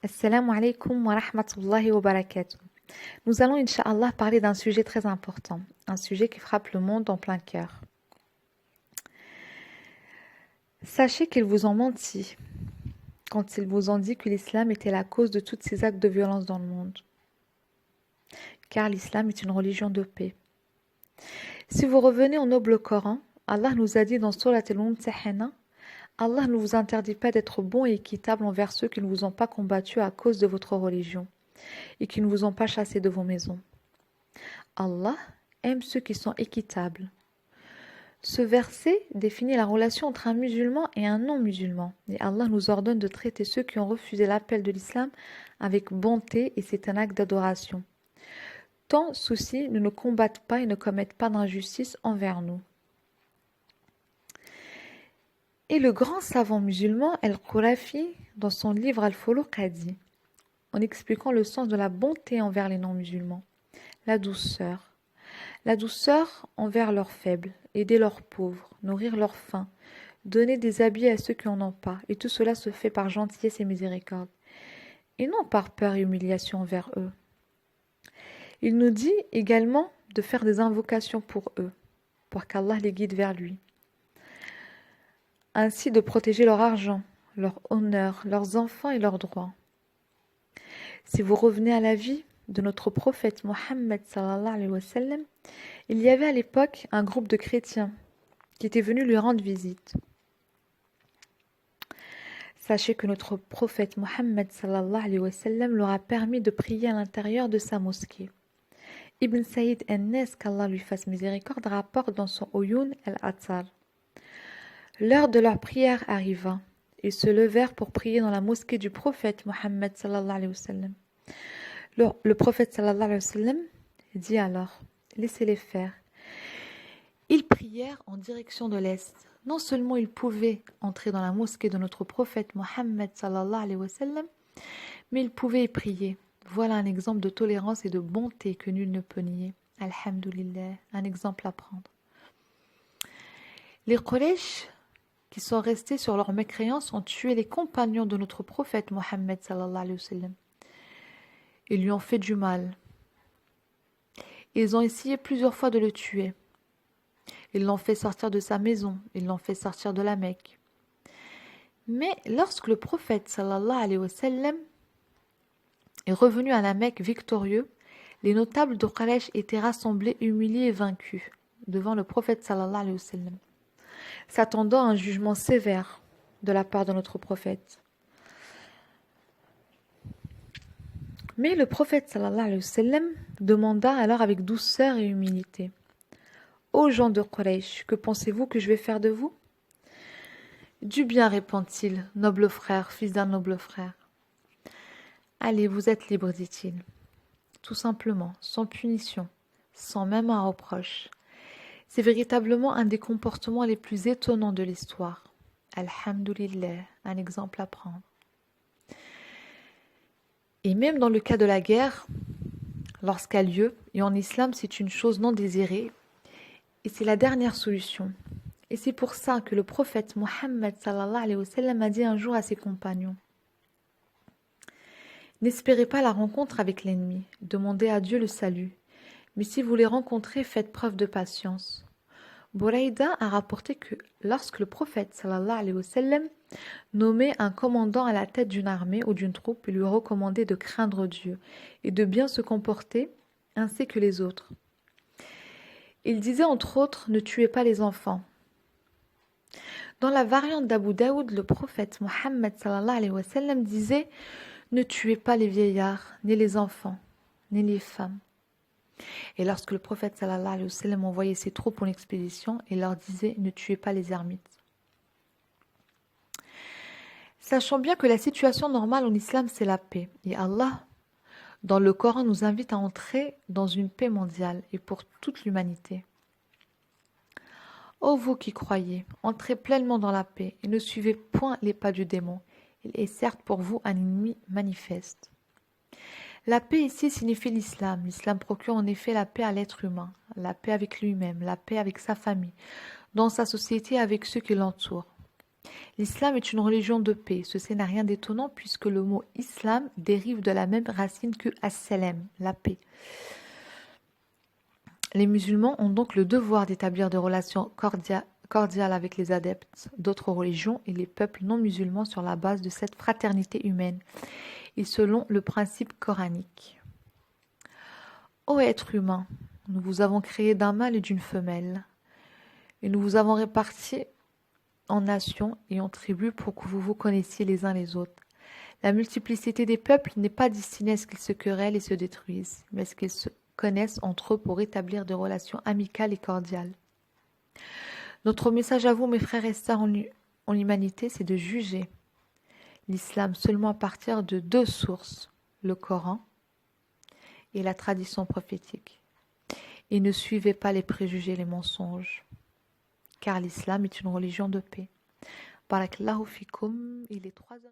Assalamu alaikum wa rahmatullahi wa barakatuh. Nous allons, Inch'Allah, parler d'un sujet très important, un sujet qui frappe le monde en plein cœur. Sachez qu'ils vous ont menti quand ils vous ont dit que l'islam était la cause de tous ces actes de violence dans le monde. Car l'islam est une religion de paix. Si vous revenez au noble Coran, Allah nous a dit dans Surat al-Mumtahana, Allah ne vous interdit pas d'être bon et équitable envers ceux qui ne vous ont pas combattu à cause de votre religion et qui ne vous ont pas chassé de vos maisons. Allah aime ceux qui sont équitables. Ce verset définit la relation entre un musulman et un non-musulman. Et Allah nous ordonne de traiter ceux qui ont refusé l'appel de l'islam avec bonté et c'est un acte d'adoration. Tant ceux-ci ne nous combattent pas et ne commettent pas d'injustice envers nous. Et le grand savant musulman Al-Qurafi, dans son livre Al-Fuluq, a dit, en expliquant le sens de la bonté envers les non-musulmans, la douceur envers leurs faibles, aider leurs pauvres, nourrir leurs faim, donner des habits à ceux qui n'en ont pas, et tout cela se fait par gentillesse et miséricorde, et non par peur et humiliation envers eux. Il nous dit également de faire des invocations pour eux, pour qu'Allah les guide vers lui. Ainsi de protéger leur argent, leur honneur, leurs enfants et leurs droits. Si vous revenez à la vie de notre prophète Mohammed sallallahu alayhi wa sallam, il y avait à l'époque un groupe de chrétiens qui étaient venus lui rendre visite. Sachez que notre prophète Mohammed sallallahu alayhi wa sallam leur a permis de prier à l'intérieur de sa mosquée. Ibn Saïd al-Nes, qu'Allah lui fasse miséricorde, rapporte dans son Uyun al-Athar. L'heure de leur prière arriva. Ils se levèrent pour prier dans la mosquée du prophète Mohammed sallallahu alayhi wa sallam. Le prophète sallallahu alayhi wa sallam dit alors, laissez-les faire. Ils prièrent en direction de l'est. Non seulement ils pouvaient entrer dans la mosquée de notre prophète Mohammed sallallahu alayhi wa sallam, mais ils pouvaient y prier. Voilà un exemple de tolérance et de bonté que nul ne peut nier. Alhamdulillah, un exemple à prendre. Les Quraysh qui sont restés sur leur mécréance ont tué les compagnons de notre prophète Mohammed sallallahu alayhi wa sallam. Ils lui ont fait du mal. Ils ont essayé plusieurs fois de le tuer. Ils l'ont fait sortir de sa maison, ils l'ont fait sortir de la Mecque. Mais lorsque le prophète sallallahu alayhi wa sallam est revenu à la Mecque victorieux, les notables de Quraysh étaient rassemblés, humiliés et vaincus devant le prophète sallallahu alayhi wa sallam, s'attendant à un jugement sévère de la part de notre prophète. Mais le prophète sallallahu alayhi wa sallam demanda alors avec douceur et humilité, ô gens de Quraysh, que pensez-vous que je vais faire de vous? Du bien, répond-il, noble frère, fils d'un noble frère. Allez, vous êtes libre, dit-il. Tout simplement, sans punition, sans même un reproche. C'est véritablement un des comportements les plus étonnants de l'histoire. Alhamdulillah, un exemple à prendre. Et même dans le cas de la guerre, lorsqu'elle a lieu, et en islam c'est une chose non désirée, et c'est la dernière solution. Et c'est pour ça que le prophète Mohammed sallallahu alayhi wa sallam a dit un jour à ses compagnons, n'espérez pas la rencontre avec l'ennemi, demandez à Dieu le salut, mais si vous les rencontrez, faites preuve de patience. Bouraïda a rapporté que lorsque le prophète sallallahu alayhi wa sallam nommait un commandant à la tête d'une armée ou d'une troupe, il lui recommandait de craindre Dieu et de bien se comporter ainsi que les autres. Il disait entre autres, ne tuez pas les enfants. Dans la variante d'Abu Daoud, le prophète Mohammed sallallahu alayhi wa sallam disait, ne tuez pas les vieillards, ni les enfants, ni les femmes. Et lorsque le prophète sallallahu alayhi wa sallam envoyait ses troupes en expédition, il leur disait, ne tuez pas les ermites. Sachant bien que la situation normale en islam, c'est la paix. Et Allah, dans le Coran, nous invite à entrer dans une paix mondiale et pour toute l'humanité. Ô vous qui croyez, entrez pleinement dans la paix et ne suivez point les pas du démon. Il est certes pour vous un ennemi manifeste. La paix ici signifie l'islam. L'islam procure en effet la paix à l'être humain, la paix avec lui-même, la paix avec sa famille, dans sa société et avec ceux qui l'entourent. L'islam est une religion de paix. Ceci n'a rien d'étonnant puisque le mot islam dérive de la même racine que as-salam, la paix. Les musulmans ont donc le devoir d'établir des relations cordiales avec les adeptes d'autres religions et les peuples non musulmans sur la base de cette fraternité humaine et selon le principe coranique. Ô être humain, nous vous avons créé d'un mâle et d'une femelle, et nous vous avons répartis en nations et en tribus pour que vous vous connaissiez les uns les autres. La multiplicité des peuples n'est pas destinée à ce qu'ils se querellent et se détruisent, mais à ce qu'ils se connaissent entre eux pour établir des relations amicales et cordiales. Notre message à vous, mes frères et sœurs en humanité, c'est de juger l'islam seulement à partir de deux sources, le Coran et la tradition prophétique. Et ne suivez pas les préjugés et les mensonges, car l'islam est une religion de paix. Barakallahu fikum, il est 3 heures.